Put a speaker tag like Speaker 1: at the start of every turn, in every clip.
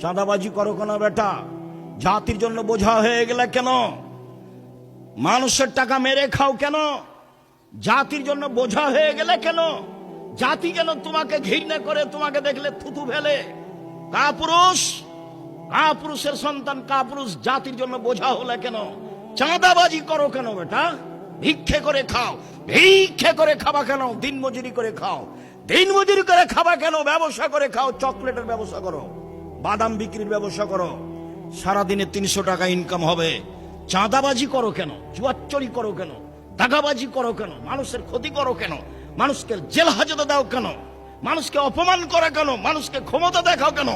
Speaker 1: চাঁদাবাজি করো কেন বেটা? জাতির জন্য বোঝা হয়ে গেলে কেন? মানুষের টাকা মেরে খাও কেন? জাতির জন্য বোঝা হয়ে গেলে কেন? জাতি কেন তোমাকে ঘৃণা করে, তোমাকে দেখলে থুতু ফেলে? কাপুরুষ, কাপুরুষের সন্তান কাপুরুষ জাতির জন্য বোঝা হলে কেন? চাঁদাবাজি করো কেন বেটা? ভিক্ষে করে খাও। ভিক্ষে করে খাবা কেন? দিনমজুরি করে খাও। দিনমজুরি করে খাবা কেন? ব্যবসা করে খাও। চকলেটের ব্যবসা করো, বাদাম বিক্রির ব্যবসা করো, সারাদিনে 300 টাকা ইনকাম হবে। চাঁদাবাজি করো কেন? জুয়াচুরি করো কেন? দাগাবাজি করো কেন? মানুষের ক্ষতি করো কেন? মানুষকে জেল হাজতে দাও কেন? মানুষকে অপমান করে কেন? মানুষকে ক্ষমতা দেখাও কেন?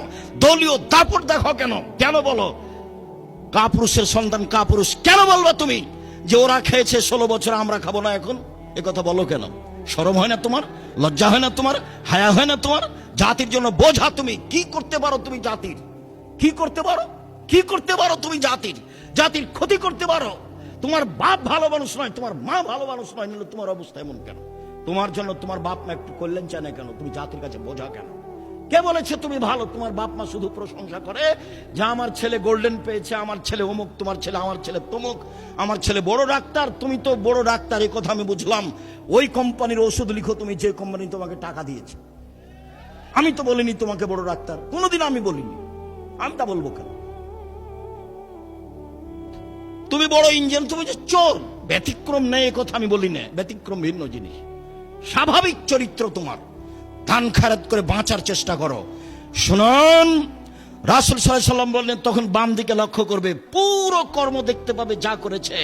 Speaker 1: দলীয় দাপট দেখাও কেন? কেন বলো? কাপুরুষের সন্তান কাপুরুষ কেন বলবা তুমি? যে ওরা খেয়েছে 16 বছর, আমরা খাবো না এখন? এ কথা বলো কেন? শরম হয় না তোমার? লজ্জা হয় না তোমার? হায়া হয় না তোমার? জাতির জন্য বোঝা তুমি। কি করতে পারো তুমি জাতির? কি করতে পারো? কি করতে পারো তুমি জাতির? জাতির ক্ষতি করতে পারো? তোমার বাপ ভালো মানুষ নয়, তোমার মা ভালো মানুষ নয়, নিলে তোমার অবস্থা এমন কেন? তোমার জন্য তোমার বাপ মা একটু কল্যাণ চায় না কেন? তুমি জাতির কাছে বোঝা কেন? কে বলেছে তুমি ভালো? তোমার বাপ মা শুধু প্রশংসা করে যে আমার ছেলে গোল্ডেন পেয়েছে, আমার ছেলে অমুক, তোমার ছেলে, আমার ছেলে তমুক, আমার ছেলে বড় ডাক্তার। তুমি তো বড় ডাক্তার, এই কথা আমি বুঝলাম। ওই কোম্পানির ওষুধ লিখো তুমি, যে কোম্পানি তোমাকে টাকা দিয়েছে। আমি তো বলিনি তোমাকে বড় ডাক্তার, কোনোদিন আমি বলিনি। আমি তা বলবো কেন? তুমি বড় ইঞ্জিন, তুমি যে চোর। ব্যতিক্রম নেই এ কথা আমি বলি না, ব্যতিক্রম ভিন্ন জিনিস। স্বাভাবিক চরিত্র তোমার। দান খায়রাত করে বাঁচার চেষ্টা করো। শুনুন, রাসূল সাল্লাল্লাহু আলাইহি ওয়াসাল্লাম বললেন, তখন বাম দিকে লক্ষ্য করবে, পুরো কর্ম দেখতে পাবে যা করেছে।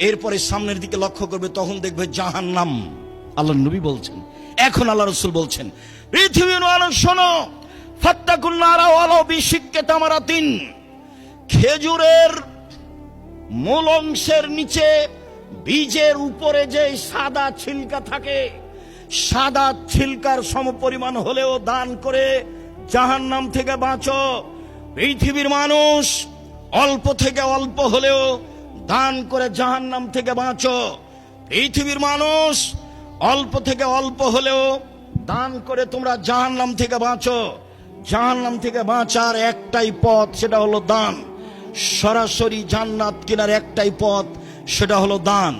Speaker 1: এরপরে সামনের দিকে লক্ষ্য করবে, তখন দেখবে জাহান্নাম। আল্লাহ নবী বলছেন, এখন আল্লাহ রাসূল বলছেন, পৃথিবীর মানুষ শোনো, ফাত্তাকুন নারা ওয়ালাউ বিশিক্কি তামারাতিন। খেজুরের মূল অংশের নিচে বীজের উপরে যে সাদা ছিলকা থাকে, সাদা ছিলকার সমপরিমাণ হলেও দান করে জাহান্নাম থেকে বাঁচো। পৃথিবীর মানুষ অল্প থেকে অল্প হলেও দান করে জাহান্নাম থেকে বাঁচো। পৃথিবীর মানুষ অল্প থেকে অল্প হলেও দান করে তোমরা জাহান্নাম থেকে বাঁচো। জাহান্নাম থেকে বাঁচার একটাই পথ, সেটা হলো দান। সরাসরি জান্নাত কেনার একটাই পথ, সেটা হলো দান।